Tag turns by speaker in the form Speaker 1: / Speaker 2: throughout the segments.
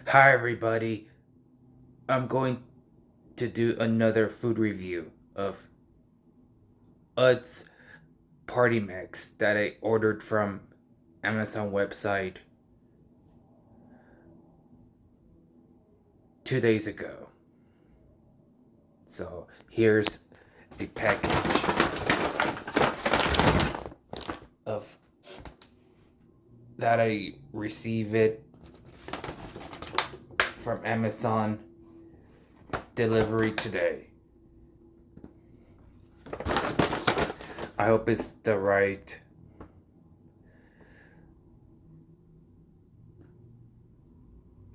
Speaker 1: Hi, everybody. I'm going to do another food review of Utz Party Mix that I ordered from Amazon website 2 days ago. So here's a package of that I receive it from Amazon delivery today. I hope it's the right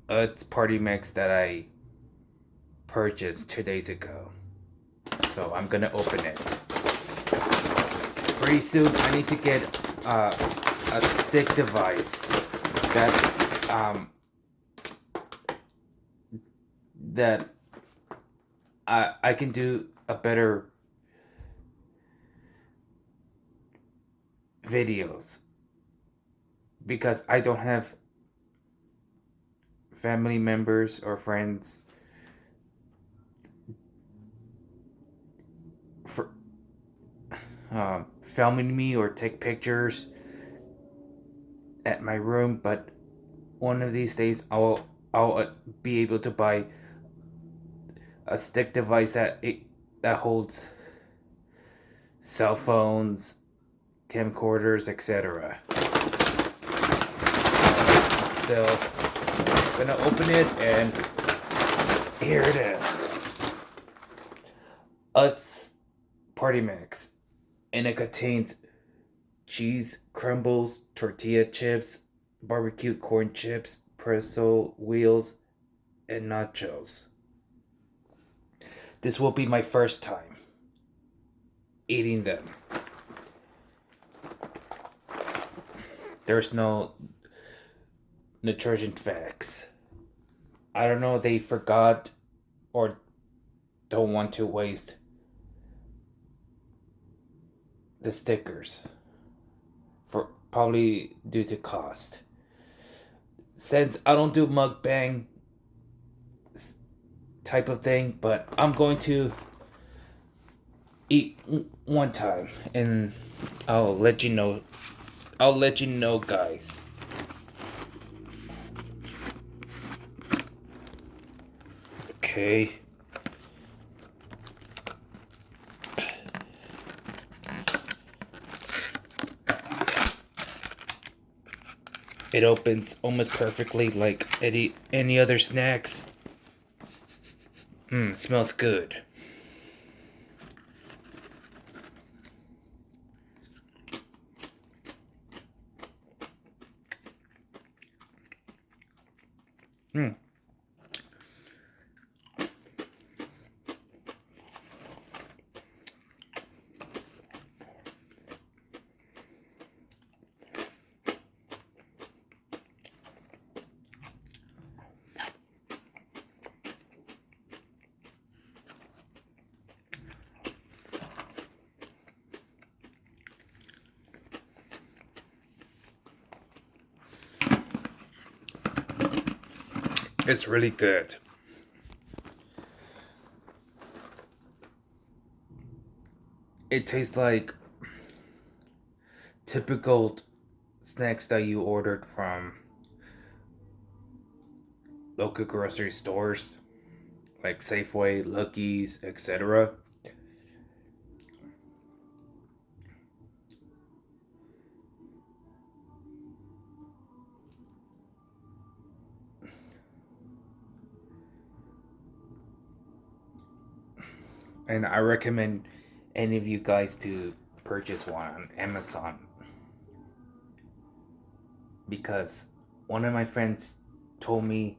Speaker 1: Utz Party Mix that I purchased 2 days ago. So I'm gonna open it. Pretty soon I need to get a stick device that that I can do a better videos because I don't have family members or friends for filming me or take pictures at my room. But one of these days I'll be able to buy a stick device that holds cell phones, camcorders, etc. Still gonna open it, and here it is. Utz Party Mix, and it contains cheese crumbles, tortilla chips, barbecue corn chips, pretzel wheels, and nachos. This will be my first time eating them. There's no nutrition facts. I don't know if they forgot or don't want to waste the stickers for probably due to cost. Since I don't do mukbang type of thing, but I'm going to eat one time and I'll let you know. I'll let you know, guys. Okay. It opens almost perfectly like any other snacks. Smells good. It's really good. It tastes like typical snacks that you ordered from local grocery stores like Safeway, Lucky's, etc. And I recommend any of you guys to purchase one on Amazon because one of my friends told me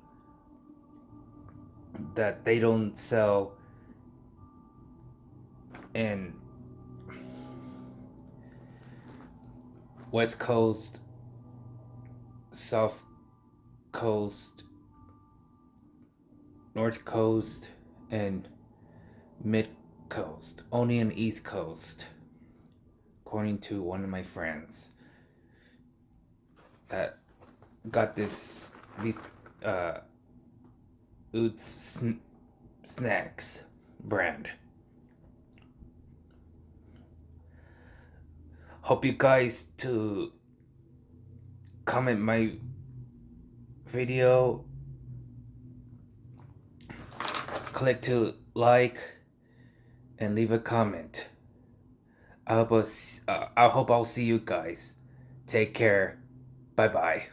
Speaker 1: that they don't sell in West Coast, South Coast, North Coast, and Mid Coast, only in East Coast, according to one of my friends that got these Oots Snacks brand. Hope you guys to comment my video, click to like, and leave a comment. I hope I'll see you guys. Take care. Bye bye.